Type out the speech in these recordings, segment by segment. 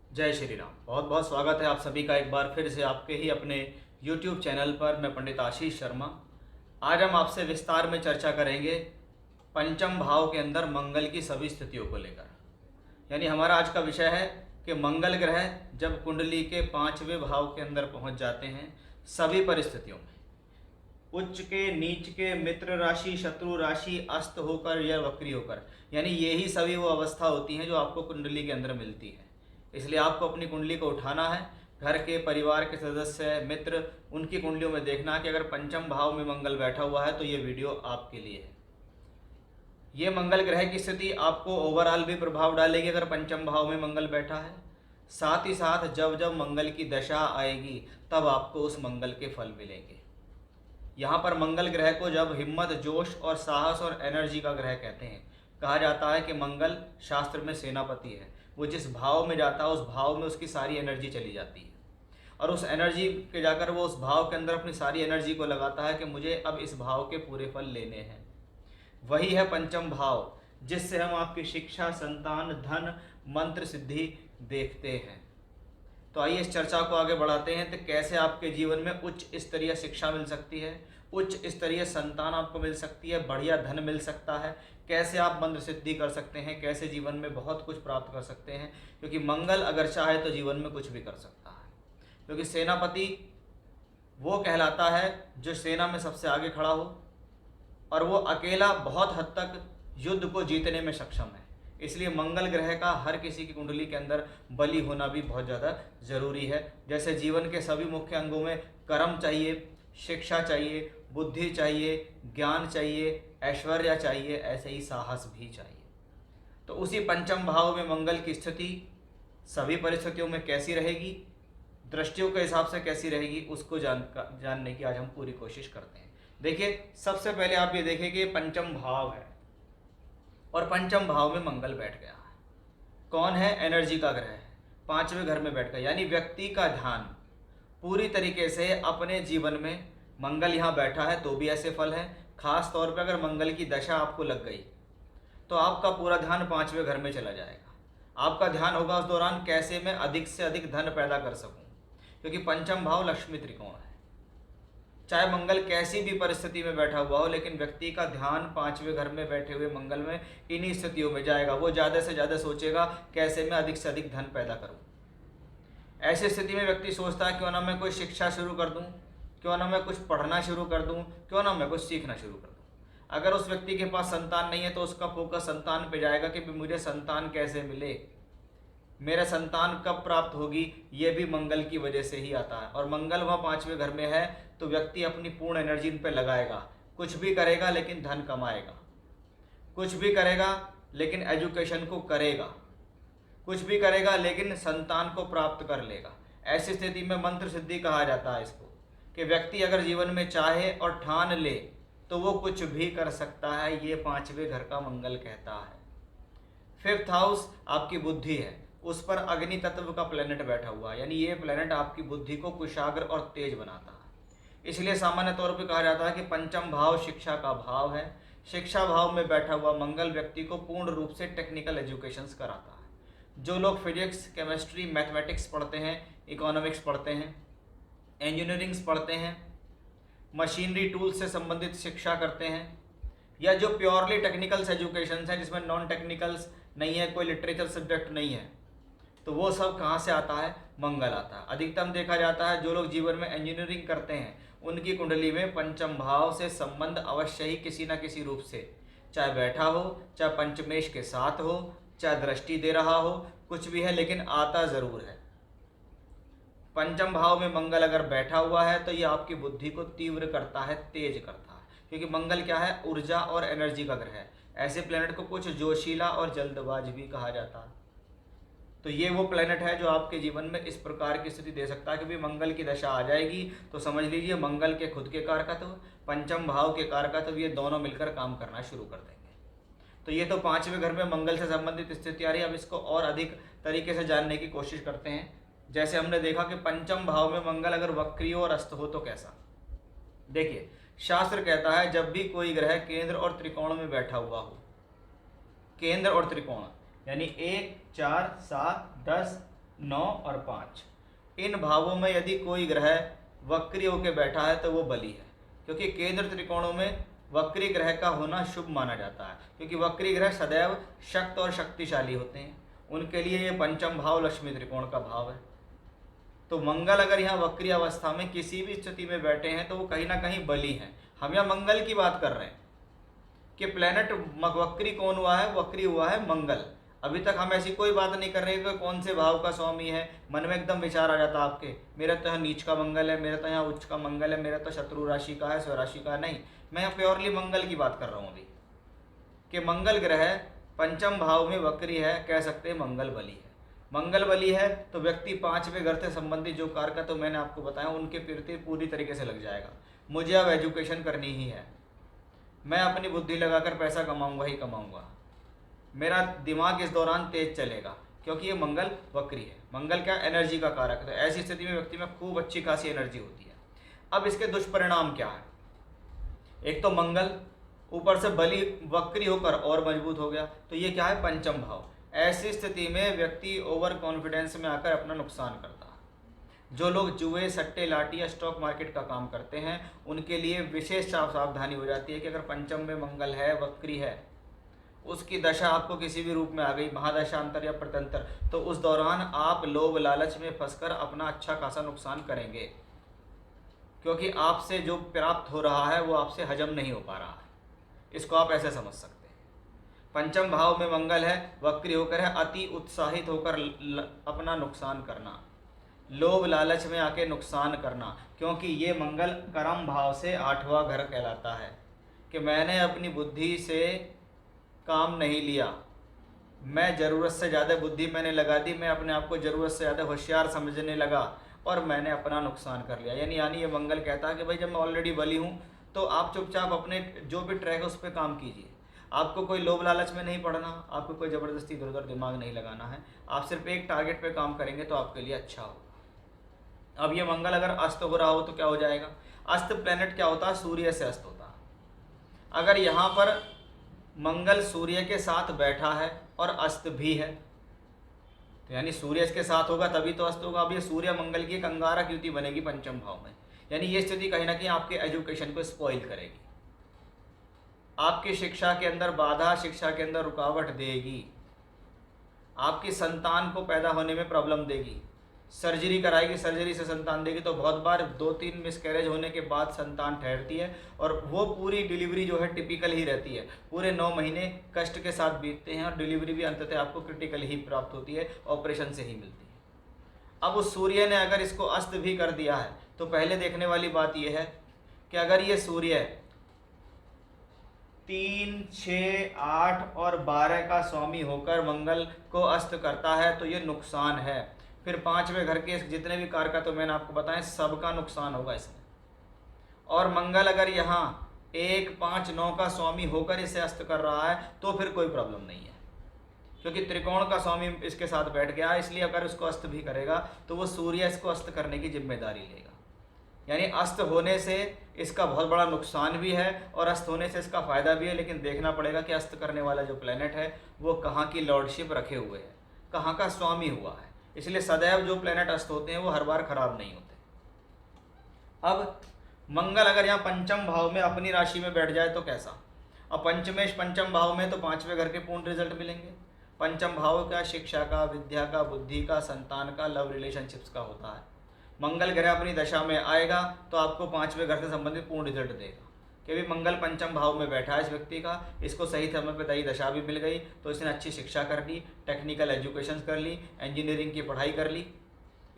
जय श्री राम। बहुत बहुत स्वागत है आप सभी का एक बार फिर से आपके ही अपने YouTube चैनल पर। मैं पंडित आशीष शर्मा। आज हम आपसे विस्तार में चर्चा करेंगे पंचम भाव के अंदर मंगल की सभी स्थितियों को लेकर। यानी हमारा आज का विषय है कि मंगल ग्रह जब कुंडली के पांचवें भाव के अंदर पहुंच जाते हैं सभी परिस्थितियों में, उच्च के, नीच के, मित्र राशि, शत्रु राशि, अस्त होकर या वक्री होकर, यानी यही सभी वो अवस्था होती हैं जो आपको कुंडली के अंदर मिलती है। इसलिए आपको अपनी कुंडली को उठाना है, घर के परिवार के सदस्य, मित्र, उनकी कुंडलियों में देखना कि अगर पंचम भाव में मंगल बैठा हुआ है तो ये वीडियो आपके लिए है। ये मंगल ग्रह की स्थिति आपको ओवरऑल भी प्रभाव डालेगी अगर पंचम भाव में मंगल बैठा है। साथ ही साथ जब जब मंगल की दशा आएगी तब आपको उस मंगल के फल मिलेंगे। यहाँ पर मंगल ग्रह को जब हिम्मत, जोश और साहस और एनर्जी का ग्रह कहते हैं। कहा जाता है कि मंगल शास्त्र में सेनापति है। वो जिस भाव में जाता है उस भाव में उसकी सारी एनर्जी चली जाती है और उस एनर्जी के जाकर वो उस भाव के अंदर अपनी सारी एनर्जी को लगाता है कि मुझे अब इस भाव के पूरे फल लेने हैं। वही है पंचम भाव जिससे हम आपकी शिक्षा, संतान, धन, मंत्र सिद्धि देखते हैं। तो आइए इस चर्चा को आगे बढ़ाते हैं। तो कैसे आपके जीवन में उच्च स्तरीय शिक्षा मिल सकती है, उच्च स्तरीय संतान आपको मिल सकती है, बढ़िया धन मिल सकता है, कैसे आप मंत्र सिद्धि कर सकते हैं, कैसे जीवन में बहुत कुछ प्राप्त कर सकते हैं। क्योंकि मंगल अगर चाहे तो जीवन में कुछ भी कर सकता है। क्योंकि सेनापति वो कहलाता है जो सेना में सबसे आगे खड़ा हो और वो अकेला बहुत हद तक युद्ध को जीतने में सक्षम है। इसलिए मंगल ग्रह का हर किसी की कुंडली के अंदर बली होना भी बहुत ज़्यादा ज़रूरी है। जैसे जीवन के सभी मुख्य अंगों में कर्म चाहिए, शिक्षा चाहिए, बुद्धि चाहिए, ज्ञान चाहिए, ऐश्वर्य चाहिए, ऐसे ही साहस भी चाहिए। तो उसी पंचम भाव में मंगल की स्थिति सभी परिस्थितियों में कैसी रहेगी, दृष्टियों के हिसाब से कैसी रहेगी, उसको जानने की आज हम पूरी कोशिश करते हैं। देखिए, सबसे पहले आप ये देखें कि पंचम भाव है और पंचम भाव में मंगल बैठ गया है। कौन है? एनर्जी का ग्रह है, पांचवें घर में बैठ गया। यानी व्यक्ति का ध्यान पूरी तरीके से अपने जीवन में, मंगल यहाँ बैठा है तो भी ऐसे फल है। खास तौर पर अगर मंगल की दशा आपको लग गई तो आपका पूरा ध्यान पांचवें घर में चला जाएगा। आपका ध्यान होगा उस दौरान कैसे मैं अधिक से अधिक धन पैदा कर सकूं, क्योंकि पंचम भाव लक्ष्मी त्रिकोण है। चाहे मंगल कैसी भी परिस्थिति में बैठा हुआ हो, लेकिन व्यक्ति का ध्यान पांचवें घर में बैठे हुए मंगल में इन्हीं स्थितियों में जाएगा। वो ज़्यादा से ज़्यादा सोचेगा कैसे मैं अधिक से अधिक धन पैदा करूं। ऐसी स्थिति में व्यक्ति सोचता है क्यों ना मैं कोई शिक्षा शुरू कर दूं, क्यों ना मैं कुछ पढ़ना शुरू कर दूं, क्यों ना मैं कुछ सीखना शुरू कर दूं। अगर उस व्यक्ति के पास संतान नहीं है तो उसका फोकस संतान पे जाएगा कि मुझे संतान कैसे मिले, मेरा संतान कब प्राप्त होगी। ये भी मंगल की वजह से ही आता है। और मंगल वहाँ पांचवें घर में है तो व्यक्ति अपनी पूर्ण एनर्जी इन पर लगाएगा। कुछ भी करेगा लेकिन धन कमाएगा, कुछ भी करेगा लेकिन एजुकेशन को करेगा, कुछ भी करेगा लेकिन संतान को प्राप्त कर लेगा। ऐसी स्थिति में मंत्र सिद्धि कहा जाता है इसको, कि व्यक्ति अगर जीवन में चाहे और ठान ले तो वो कुछ भी कर सकता है। ये पांचवें घर का मंगल कहता है। फिफ्थ हाउस आपकी बुद्धि है, उस पर अग्नि तत्व का प्लेनेट बैठा हुआ है। यानी ये प्लेनेट आपकी बुद्धि को कुशाग्र और तेज बनाता है। इसलिए सामान्य तौर पर कहा जाता है कि पंचम भाव शिक्षा का भाव है। शिक्षा भाव में बैठा हुआ मंगल व्यक्ति को पूर्ण रूप से टेक्निकल एजुकेशंस कराता है। जो लोग फिजिक्स, केमिस्ट्री, मैथमेटिक्स पढ़ते हैं, इकोनॉमिक्स पढ़ते हैं, इंजीनियरिंग्स पढ़ते हैं, मशीनरी टूल्स से संबंधित शिक्षा करते हैं, या जो प्योरली टेक्निकल्स एजुकेशन है जिसमें नॉन टेक्निकल्स नहीं है, कोई लिटरेचर सब्जेक्ट नहीं है, तो वो सब कहाँ से आता है? मंगल आता है। अधिकतम देखा जाता है जो लोग जीवन में इंजीनियरिंग करते हैं उनकी कुंडली में पंचम भाव से संबंध अवश्य ही किसी न किसी रूप से, चाहे बैठा हो, चाहे पंचमेश के साथ हो, चाहे दृष्टि दे रहा हो, कुछ भी है लेकिन आता ज़रूर है। पंचम भाव में मंगल अगर बैठा हुआ है तो ये आपकी बुद्धि को तीव्र करता है, तेज करता है। क्योंकि मंगल क्या है? ऊर्जा और एनर्जी का ग्रह है। ऐसे प्लेनेट को कुछ जोशीला और जल्दबाज भी कहा जाता है। तो ये वो प्लेनेट है जो आपके जीवन में इस प्रकार की स्थिति दे सकता है कि भी मंगल की दशा आ जाएगी तो समझ लीजिए मंगल के खुद के कारकत्व, पंचम भाव के कारकत्व, ये दोनों मिलकर काम करना शुरू कर देंगे। तो ये तो पांचवें घर में मंगल से संबंधित स्थिति आ रही है। अब इसको और अधिक तरीके से जानने की कोशिश करते हैं। जैसे हमने देखा कि पंचम भाव में मंगल अगर वक्री और अस्त हो तो कैसा। देखिए, शास्त्र कहता है जब भी कोई ग्रह केंद्र और त्रिकोण में बैठा हुआ हो, केंद्र और त्रिकोण यानी 1, 4, 7, 10, 9 और 5, इन भावों में यदि कोई ग्रह वक्री होकर बैठा है तो वो बली है, क्योंकि केंद्र त्रिकोणों में वक्री ग्रह का होना शुभ माना जाता है, क्योंकि वक्री ग्रह सदैव शक्त और शक्तिशाली होते हैं। उनके लिए ये पंचम भाव लक्ष्मी त्रिकोण का भाव है। तो मंगल अगर यहाँ वक्री अवस्था में किसी भी स्थिति में बैठे हैं तो वो कहीं ना कहीं बली हैं। हम यहाँ मंगल की बात कर रहे हैं कि प्लेनेट वक्री कौन हुआ है, वक्री हुआ है मंगल। अभी तक हम ऐसी कोई बात नहीं कर रहे कि कौन से भाव का स्वामी है। मन में एकदम विचार आ जाता आपके, मेरा तो यहाँ नीच का मंगल है, मेरा तो यहाँ उच्च का मंगल है, मेरा तो शत्रु राशि का है, स्वराशि का नहीं। मैं यहाँ प्योरली मंगल की बात कर रहा हूँ अभी, कि मंगल ग्रह पंचम भाव में वक्री है, कह सकते हैं मंगल बली है। मंगल बली है तो व्यक्ति 5वें घर से संबंधित जो कार्य का तो मैंने आपको बताया उनके प्रति पूरी तरीके से लग जाएगा। मुझे अब एजुकेशन करनी ही है, मैं अपनी बुद्धि लगाकर पैसा कमाऊंगा ही कमाऊंगा, मेरा दिमाग इस दौरान तेज चलेगा, क्योंकि ये मंगल वक्री है। मंगल क्या, एनर्जी का कारक है। तो ऐसी स्थिति में व्यक्ति में खूब अच्छी खासी एनर्जी होती है। अब इसके दुष्परिणाम क्या है? एक तो मंगल ऊपर से बली वक्री होकर और मजबूत हो गया, तो ये क्या है, पंचम भाव। ऐसी स्थिति में व्यक्ति ओवर कॉन्फिडेंस में आकर अपना नुकसान करता है। जो लोग जुए, सट्टे, लाठी या स्टॉक मार्केट का काम करते हैं उनके लिए विशेष सावधानी हो जाती है कि अगर पंचम में मंगल है, वक्री है, उसकी दशा आपको किसी भी रूप में आ गई, महादशांतर या प्रतंत्र, तो उस दौरान आप लोभ लालच में फंसकर अपना अच्छा खासा नुकसान करेंगे, क्योंकि आपसे जो प्राप्त हो रहा है वो आपसे हजम नहीं हो पा रहा है। इसको आप ऐसे समझ सकते हैं। पंचम भाव में मंगल है, वक्री होकर है, अति उत्साहित होकर अपना नुकसान करना, लोभ लालच में आके नुकसान करना, क्योंकि ये मंगल कर्म भाव से 8वां घर कहलाता है कि मैंने अपनी बुद्धि से काम नहीं लिया, मैं ज़रूरत से ज़्यादा बुद्धि मैंने लगा दी, मैं अपने आप को ज़रूरत से ज़्यादा होशियार समझने लगा और मैंने अपना नुकसान कर लिया। यानी ये मंगल कहता है कि भाई जब मैं ऑलरेडी बली हूँ तो आप चुपचाप अपने जो भी ट्रैक है उस पर काम कीजिए। आपको कोई लोभ लालच में नहीं पड़ना, आपको कोई ज़बरदस्ती इधर उधर दिमाग नहीं लगाना है। आप सिर्फ एक टारगेट पे काम करेंगे तो आपके लिए अच्छा होगा। अब ये मंगल अगर अस्त हो रहा हो तो क्या हो जाएगा? अस्त प्लेनेट क्या होता है? सूर्य से अस्त होता है। अगर यहाँ पर मंगल सूर्य के साथ बैठा है और अस्त भी है, तो यानी सूर्य इसके साथ होगा तभी तो अस्त होगा। अब ये सूर्य मंगल की एक अंगारक युति बनेगी पंचम भाव में, यानी ये स्थिति कहीं ना कहीं आपके एजुकेशन को स्पॉइल करेगी, आपकी शिक्षा के अंदर बाधा, शिक्षा के अंदर रुकावट देगी, आपकी संतान को पैदा होने में प्रॉब्लम देगी, सर्जरी कराएगी, सर्जरी से संतान देगी। तो बहुत बार 2-3 मिसकैरेज होने के बाद संतान ठहरती है और वो पूरी डिलीवरी जो है टिपिकल ही रहती है, पूरे 9 महीने कष्ट के साथ बीतते हैं और डिलीवरी भी अंततः आपको क्रिटिकल ही प्राप्त होती है, ऑपरेशन से ही मिलती है। अब उस सूर्य ने अगर इसको अस्त भी कर दिया है तो पहले देखने वाली बात यह है कि अगर ये सूर्य 3, 6, 8 और 12 का स्वामी होकर मंगल को अस्त करता है तो ये नुकसान है। फिर 5वें घर के जितने भी कारक तो मैंने आपको बताएं सबका नुकसान होगा इसमें। और मंगल अगर यहाँ 1, 5, 9 का स्वामी होकर इसे अस्त कर रहा है तो फिर कोई प्रॉब्लम नहीं है, क्योंकि त्रिकोण का स्वामी इसके साथ बैठ गया, इसलिए अगर उसको अस्त भी करेगा तो वो सूर्य इसको अस्त करने की जिम्मेदारी लेगा। यानी अस्त होने से इसका बहुत बड़ा नुकसान भी है और अस्त होने से इसका फ़ायदा भी है, लेकिन देखना पड़ेगा कि अस्त करने वाला जो प्लेनेट है वो कहाँ की लॉर्डशिप रखे हुए है, कहाँ का स्वामी हुआ है। इसलिए सदैव जो प्लेनेट अस्त होते हैं वो हर बार खराब नहीं होते। अब मंगल अगर यहाँ पंचम भाव में अपनी राशि में बैठ जाए तो कैसा? अब पंचमेश पंचम भाव में तो 5वें घर के पूर्ण रिजल्ट मिलेंगे। पंचम भाव का शिक्षा का, विद्या का, बुद्धि का, संतान का, लव रिलेशनशिप्स का होता है। मंगल ग्रह अपनी दशा में आएगा तो आपको 5वें घर से संबंधित पूर्ण रिजल्ट देगा कि भी मंगल पंचम भाव में बैठा है इस व्यक्ति का, इसको सही समय पर दही दशा भी मिल गई तो इसने अच्छी शिक्षा कर ली, टेक्निकल एजुकेशन कर ली, इंजीनियरिंग की पढ़ाई कर ली,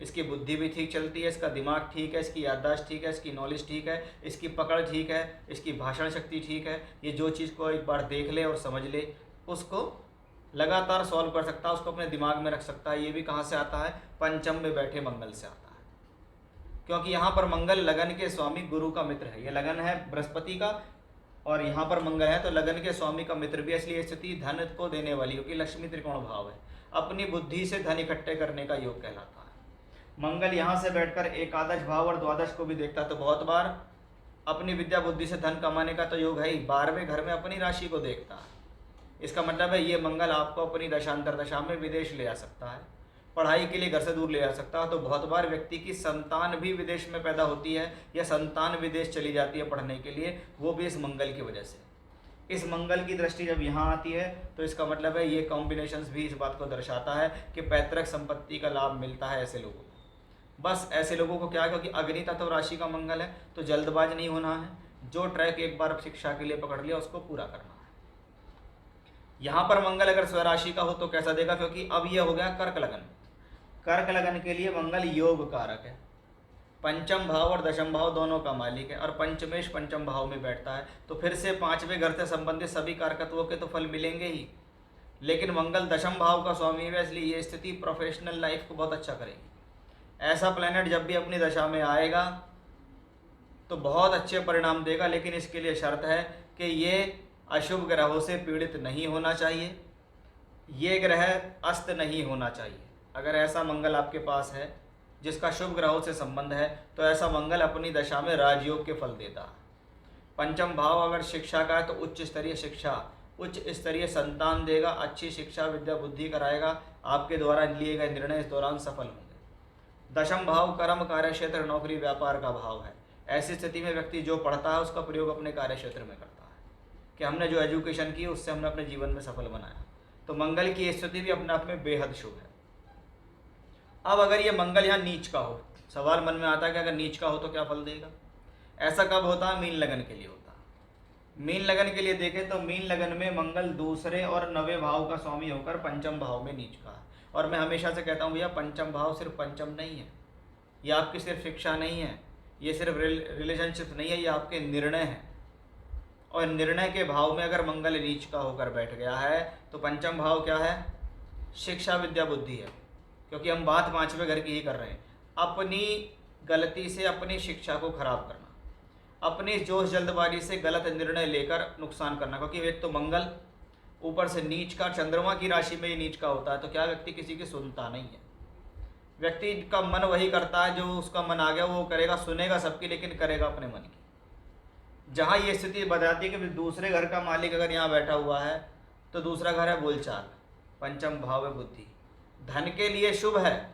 इसकी बुद्धि भी ठीक चलती है, इसका दिमाग ठीक है, इसकी याददाश्त ठीक है, इसकी नॉलेज ठीक है, इसकी पकड़ ठीक है, इसकी भाषण शक्ति ठीक है। ये जो चीज़ को एक बार देख ले और समझ ले उसको लगातार सॉल्व कर सकता है, उसको अपने दिमाग में रख सकता है। ये भी कहाँ से आता है? पंचम में बैठे मंगल से आता है, क्योंकि यहाँ पर मंगल लगन के स्वामी गुरु का मित्र है। ये लगन है बृहस्पति का और यहाँ पर मंगल है तो लगन के स्वामी का मित्र भी, इसलिए स्थिति धन को देने वाली, क्योंकि लक्ष्मी त्रिकोण भाव है, अपनी बुद्धि से धन इकट्ठे करने का योग कहलाता है। मंगल यहाँ से बैठकर एकादश भाव और द्वादश को भी देखता तो बहुत बार अपनी विद्या बुद्धि से धन कमाने का तो योग है ही, 12वें घर में अपनी राशि को देखता है। इसका मतलब है ये मंगल आपको अपनी दशांतर दशा में विदेश ले जा सकता है, पढ़ाई के लिए घर से दूर ले जा सकता है। तो बहुत बार व्यक्ति की संतान भी विदेश में पैदा होती है या संतान विदेश चली जाती है पढ़ने के लिए, वो भी इस मंगल की वजह से। इस मंगल की दृष्टि जब यहाँ आती है तो इसका मतलब है ये कॉम्बिनेशंस भी इस बात को दर्शाता है कि पैतृक संपत्ति का लाभ मिलता है ऐसे लोगों को। बस ऐसे लोगों को क्या है, क्योंकि अग्नि तत्व राशि का मंगल है तो जल्दबाज नहीं होना है, जो ट्रैक एक बार शिक्षा के लिए पकड़ लिया उसको पूरा करना है। यहाँ पर मंगल अगर स्वराशि का हो तो कैसा देगा, क्योंकि अब यह हो गया कर्क लगन। कर्क लगन के लिए मंगल योग कारक है, पंचम भाव और दशम भाव दोनों का मालिक है, और पंचमेश पंचम भाव में बैठता है। तो फिर से पांचवें घर से संबंधित सभी कारकत्वों के तो फल मिलेंगे ही, लेकिन मंगल दशम भाव का स्वामी है, इसलिए ये स्थिति प्रोफेशनल लाइफ को बहुत अच्छा करेगी। ऐसा प्लैनेट जब भी अपनी दशा में आएगा तो बहुत अच्छे परिणाम देगा, लेकिन इसके लिए शर्त है कि ये अशुभ ग्रहों से पीड़ित नहीं होना चाहिए, ये ग्रह अस्त नहीं होना चाहिए। अगर ऐसा मंगल आपके पास है जिसका शुभ ग्रहों से संबंध है तो ऐसा मंगल अपनी दशा में राजयोग के फल देता है। पंचम भाव अगर शिक्षा का है तो उच्च स्तरीय शिक्षा, उच्च स्तरीय संतान देगा, अच्छी शिक्षा विद्या बुद्धि कराएगा, आपके द्वारा लिए गए निर्णय इस दौरान सफल होंगे। दशम भाव कर्म कार्य क्षेत्र नौकरी व्यापार का भाव है। ऐसी स्थिति में व्यक्ति जो पढ़ता है उसका प्रयोग अपने कार्य क्षेत्र में करता है कि हमने जो एजुकेशन की उससे हमने अपने जीवन में सफल बनाया। तो मंगल की स्थिति भी अपने आप में बेहद शुभ है। अब अगर ये मंगल यहाँ नीच का हो, सवाल मन में आता है कि अगर नीच का हो तो क्या फल देगा। ऐसा कब होता है, मीन लगन के लिए होता है। मीन लगन के लिए देखें तो मीन लगन में मंगल दूसरे और नवे भाव का स्वामी होकर पंचम भाव में नीच का है। और मैं हमेशा से कहता हूँ भैया, पंचम भाव सिर्फ पंचम नहीं है, ये आपकी सिर्फ शिक्षा नहीं है, ये सिर्फ रिलेशनशिप नहीं है, ये आपके निर्णय हैं। और निर्णय के भाव में अगर मंगल नीच का होकर बैठ गया है तो पंचम भाव क्या है, शिक्षा विद्या बुद्धि है। क्योंकि हम बात पांचवें घर की ही कर रहे हैं। अपनी गलती से अपनी शिक्षा को खराब करना, अपनी जोश जल्दबाजी से गलत निर्णय लेकर नुकसान करना, क्योंकि एक तो मंगल ऊपर से नीच का, चंद्रमा की राशि में ही नीच का होता है, तो क्या व्यक्ति किसी की सुनता नहीं है। व्यक्ति का मन वही करता है जो उसका मन आ गया वो करेगा, सुनेगा सबकी लेकिन करेगा अपने मन की। जहाँ ये स्थिति बताती है कि दूसरे घर का मालिक अगर यहाँ बैठा हुआ है तो दूसरा घर है बोलचाल, पंचम भाव है बुद्धि, धन के लिए शुभ है।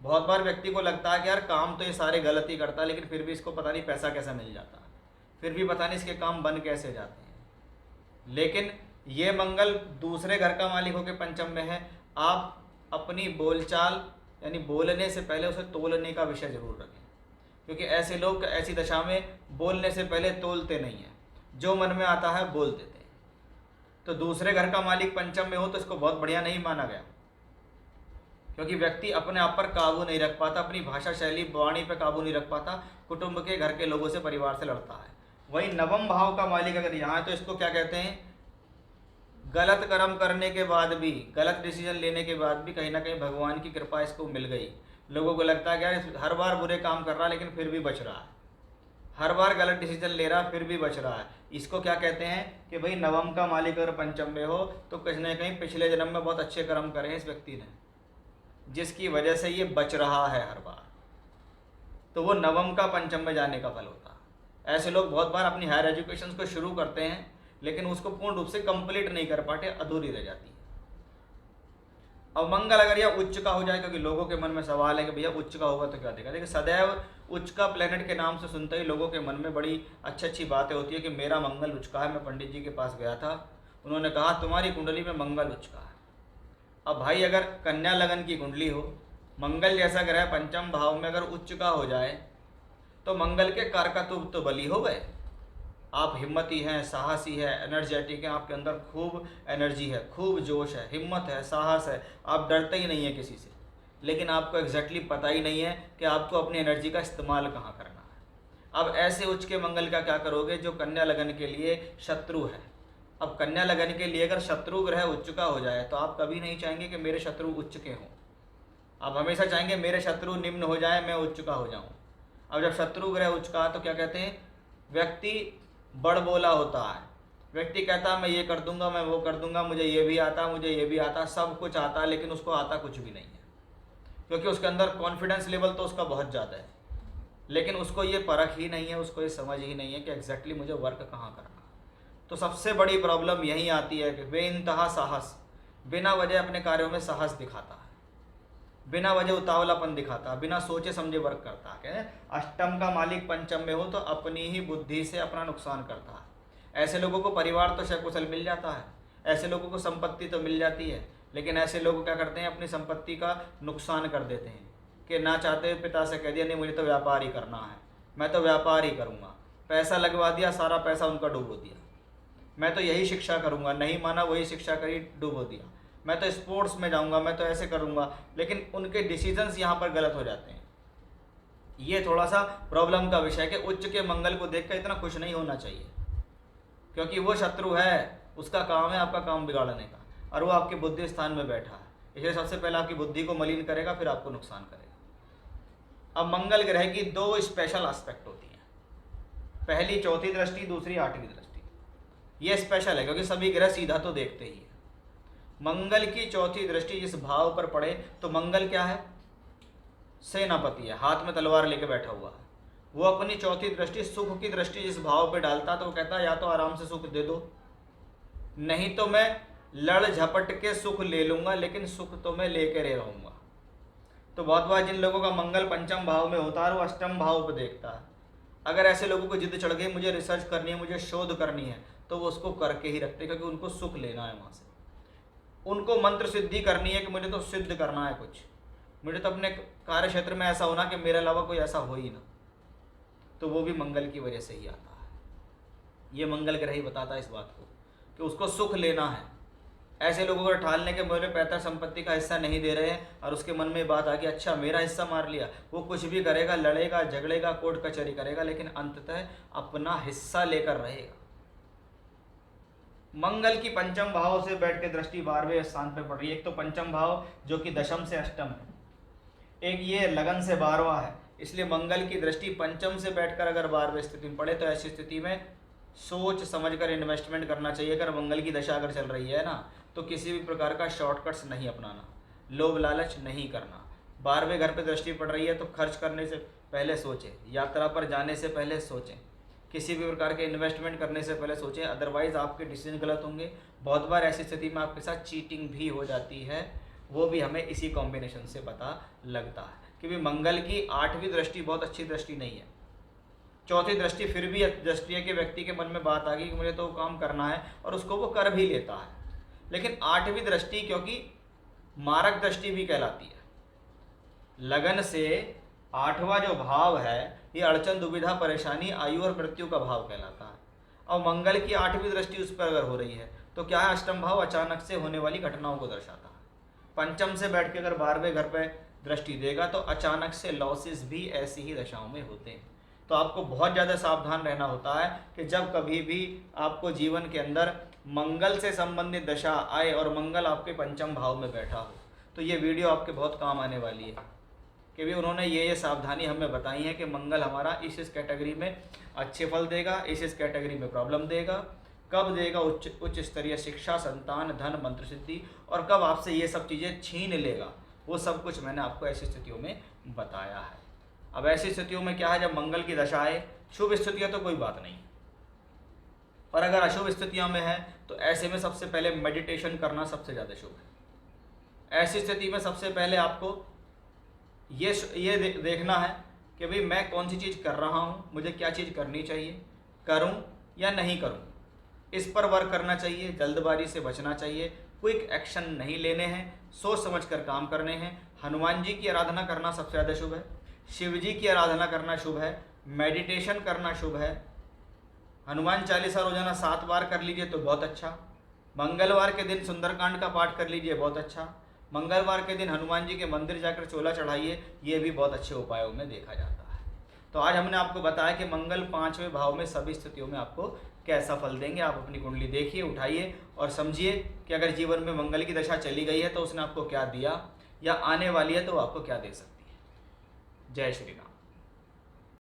बहुत बार व्यक्ति को लगता है कि यार काम तो ये सारे गलत ही करता है, लेकिन फिर भी इसको पता नहीं पैसा कैसे मिल जाता है, फिर भी पता नहीं इसके काम बन कैसे जाते हैं। लेकिन ये मंगल दूसरे घर का मालिक होकर पंचम में है। आप अपनी बोलचाल यानी बोलने से पहले उसे तोलने का विषय जरूर रखें, क्योंकि ऐसे लोग ऐसी दशा में बोलने से पहले तोलते नहीं हैं, जो मन में आता है बोल देते हैं। तो दूसरे घर का मालिक पंचम में हो तो इसको बहुत बढ़िया नहीं माना गया, क्योंकि व्यक्ति अपने आप पर काबू नहीं रख पाता, अपनी भाषा शैली वाणी पर काबू नहीं रख पाता, कुटुंब के घर के लोगों से परिवार से लड़ता है। वहीं नवम भाव का मालिक अगर यहाँ है तो इसको क्या कहते हैं, गलत कर्म करने के बाद भी, गलत डिसीजन लेने के बाद भी कहीं ना कहीं भगवान की कृपा इसको मिल गई। लोगों को लगता है कि यार हर बार बुरे काम कर रहा है लेकिन फिर भी बच रहा है, हर बार गलत डिसीजन ले रहा है फिर भी बच रहा है। इसको क्या कहते हैं कि भाई नवम का मालिक अगर पंचम में हो तो कहीं ना कहीं पिछले जन्म में बहुत अच्छे कर्म करे हैं इस व्यक्ति ने, जिसकी वजह से ये बच रहा है हर बार, तो वो नवम का पंचम में जाने का फल होता है। ऐसे लोग बहुत बार अपनी हायर एजुकेशन को शुरू करते हैं लेकिन उसको पूर्ण रूप से कंप्लीट नहीं कर पाते, अधूरी रह जाती है। अब मंगल अगर यह उच्च का हो जाए, क्योंकि लोगों के मन में सवाल है कि भैया उच्च का होगा तो क्या देगा। देखिए सदैव उच्च का प्लेनेट के नाम से सुनते ही लोगों के मन में बड़ी अच्छी अच्छी बातें होती है कि मेरा मंगल उच्च का है। मैं पंडित जी के पास गया था, उन्होंने कहा तुम्हारी कुंडली में मंगल उच्च का है। अब भाई अगर कन्या लगन की कुंडली हो, मंगल जैसा ग्रह पंचम भाव में अगर उच्च का हो जाए तो मंगल के कारकत्व तो बली हो गए। आप हिम्मती हैं, साहसी है, एनर्जेटिक हैं, आपके अंदर खूब एनर्जी है, खूब जोश है, हिम्मत है, साहस है, आप डरते ही नहीं है किसी से, लेकिन आपको एग्जैक्टली पता ही नहीं है कि आपको अपनी एनर्जी का इस्तेमाल कहाँ करना है। अब ऐसे उच्च के मंगल का क्या करोगे जो कन्या लगन के लिए शत्रु है। अब कन्या लगन के लिए अगर शत्रु ग्रह उच्च का हो जाए तो आप कभी नहीं चाहेंगे कि मेरे शत्रु उच्च के हों, आप हमेशा चाहेंगे मेरे शत्रु निम्न हो जाए, मैं उच्च का हो जाऊँ। अब जब शत्रु ग्रह उच्च का तो क्या कहते हैं, व्यक्ति बड़ बोला होता है, व्यक्ति कहता है मैं ये कर दूंगा, मैं वो कर दूंगा, मुझे ये भी आता, मुझे ये भी आता, सब कुछ आता है, लेकिन उसको आता कुछ भी नहीं है, क्योंकि उसके अंदर कॉन्फिडेंस लेवल तो उसका बहुत ज़्यादा है, लेकिन उसको ये परख ही नहीं है, उसको ये समझ ही नहीं है कि एग्जैक्टली मुझे वर्क कहाँ करना। तो सबसे बड़ी प्रॉब्लम यही आती है कि बेइंतहा साहस, बिना वजह अपने कार्यों में साहस दिखाता है। बिना वजह उतावलापन दिखाता, बिना सोचे समझे वर्क करता है। अष्टम का मालिक पंचम में हो तो अपनी ही बुद्धि से अपना नुकसान करता है। ऐसे लोगों को परिवार तो सकुशल मिल जाता है, ऐसे लोगों को संपत्ति तो मिल जाती है, लेकिन ऐसे लोग क्या करते हैं, अपनी संपत्ति का नुकसान कर देते हैं। कि ना चाहते पिता से कह दिया नहीं मुझे तो व्यापार ही करना है, मैं तो व्यापार ही करूँगा, पैसा लगवा दिया, सारा पैसा उनका डुबो दिया। मैं तो यही शिक्षा करूँगा, नहीं माना वही शिक्षा करी, डुबो दिया। मैं तो स्पोर्ट्स में जाऊँगा, मैं तो ऐसे करूँगा, लेकिन उनके डिसीजंस यहाँ पर गलत हो जाते हैं। ये थोड़ा सा प्रॉब्लम का विषय है कि उच्च के मंगल को देखकर इतना खुश नहीं होना चाहिए, क्योंकि वो शत्रु है, उसका काम है आपका काम बिगाड़ने का, और वो आपके बुद्धि स्थान में बैठा है। इसलिए सबसे पहले आपकी बुद्धि को मलिन करेगा, फिर आपको नुकसान करेगा। अब मंगल ग्रह की दो स्पेशल एस्पेक्ट होती हैं, पहली चौथी दृष्टि, दूसरी आठवीं दृष्टि। ये स्पेशल है क्योंकि सभी ग्रह सीधा तो देखते ही है। मंगल की चौथी दृष्टि जिस भाव पर पड़े, तो मंगल क्या है, सेनापति है, हाथ में तलवार लेके बैठा हुआ है। वो अपनी चौथी दृष्टि सुख की दृष्टि जिस भाव पे डालता, तो वो कहता है या तो आराम से सुख दे दो, नहीं तो मैं लड़ झपट के सुख ले लूंगा, लेकिन सुख तो मैं लेके रहूंगा। तो बहुत बार जिन लोगों का मंगल पंचम भाव में होता है वो अष्टम भाव पर देखता है। अगर ऐसे लोगों को जिद चढ़ गई मुझे रिसर्च करनी है, मुझे शोध करनी है, तो वो उसको करके ही रखते, क्योंकि उनको सुख लेना है वहाँ से। उनको मंत्र सिद्धि करनी है कि मुझे तो सिद्ध करना है कुछ, मुझे तो अपने कार्य क्षेत्र में ऐसा होना कि मेरे अलावा कोई ऐसा हो ही ना। तो वो भी मंगल की वजह से ही आता है। ये मंगल ग्रह ही बताता है इस बात को कि उसको सुख लेना है। ऐसे लोगों को ठालने के मेरे पैतृक संपत्ति का हिस्सा नहीं दे रहे हैं, और उसके मन में बात आ गई अच्छा मेरा हिस्सा मार लिया, वो कुछ भी करेगा, लड़ेगा झगड़ेगा, कोर्ट कचहरी करेगा, लेकिन अंततः अपना हिस्सा लेकर रहेगा। मंगल की पंचम भाव से बैठ के दृष्टि 12वें स्थान पे पड़ रही है। एक तो पंचम भाव जो कि दशम से अष्टम है, एक ये लगन से 12वां है। इसलिए मंगल की दृष्टि पंचम से बैठकर अगर 12वें स्थिति में पड़े, तो ऐसी स्थिति में सोच समझकर इन्वेस्टमेंट करना चाहिए। अगर मंगल की दशा अगर चल रही है ना, तो किसी भी प्रकार का शॉर्टकट्स नहीं अपनाना, लोभ लालच नहीं करना। 12वें घर पे दृष्टि पड़ रही है तो खर्च करने से पहले सोचें, यात्रा पर जाने से पहले सोचें, किसी भी प्रकार के इन्वेस्टमेंट करने से पहले सोचें, अदरवाइज आपके डिसीजन गलत होंगे। बहुत बार ऐसी स्थिति में आपके साथ चीटिंग भी हो जाती है, वो भी हमें इसी कॉम्बिनेशन से पता लगता है। क्योंकि मंगल की 8वीं दृष्टि बहुत अच्छी दृष्टि नहीं है। चौथी दृष्टि फिर भी दृष्टि है कि व्यक्ति के मन में बात आ गई कि मुझे तो काम करना है, और उसको वो कर भी लेता है। लेकिन 8वीं दृष्टि क्योंकि मारक दृष्टि भी कहलाती है, लगन से 8वां जो भाव है ये अड़चन दुविधा परेशानी आयु और मृत्यु का भाव कहलाता है। और मंगल की 8वीं दृष्टि उस पर अगर हो रही है तो क्या है, अष्टम भाव अचानक से होने वाली घटनाओं को दर्शाता है। पंचम से बैठ के अगर 12वें घर पर दृष्टि देगा तो अचानक से लॉसेस भी ऐसी ही दशाओं में होते हैं। तो आपको बहुत ज़्यादा सावधान रहना होता है कि जब कभी भी आपको जीवन के अंदर मंगल से संबंधित दशा आए और मंगल आपके पंचम भाव में बैठा हो, तो ये वीडियो आपके बहुत काम आने वाली है। कि भी उन्होंने ये सावधानी हमें बताई है कि मंगल हमारा इस कैटेगरी में अच्छे फल देगा, इस कैटेगरी में प्रॉब्लम देगा, कब देगा उच्च स्तरीय शिक्षा, संतान, धन, मंत्र सिद्धि, और कब आपसे ये सब चीज़ें छीन लेगा, वो सब कुछ मैंने आपको ऐसी स्थितियों में बताया है। अब ऐसी स्थितियों में क्या है, जब मंगल की दशा आए, शुभ स्थितियाँ तो कोई बात नहीं, और अगर अशुभ स्थितियों में है तो ऐसे में सबसे पहले मेडिटेशन करना सबसे ज़्यादा शुभ है। ऐसी स्थिति में सबसे पहले आपको ये देखना है कि भाई मैं कौन सी चीज़ कर रहा हूँ, मुझे क्या चीज़ करनी चाहिए, करूँ या नहीं करूँ, इस पर वर्क करना चाहिए। जल्दबाजी से बचना चाहिए, क्विक एक्शन नहीं लेने हैं, सोच समझ कर काम करने हैं। हनुमान जी की आराधना करना सबसे ज़्यादा शुभ है, शिव जी की आराधना करना शुभ है, मेडिटेशन करना शुभ है। हनुमान चालीसा रोजाना 7 बार कर लीजिए तो बहुत अच्छा। मंगलवार के दिन सुंदरकांड का पाठ कर लीजिए, बहुत अच्छा। मंगलवार के दिन हनुमान जी के मंदिर जाकर चोला चढ़ाइए, ये भी बहुत अच्छे उपायों में देखा जाता है। तो आज हमने आपको बताया कि मंगल 5वें भाव में सभी स्थितियों में आपको कैसा फल देंगे। आप अपनी कुंडली देखिए, उठाइए और समझिए कि अगर जीवन में मंगल की दशा चली गई है तो उसने आपको क्या दिया, या आने वाली है तो आपको क्या दे सकती है। जय श्री राम।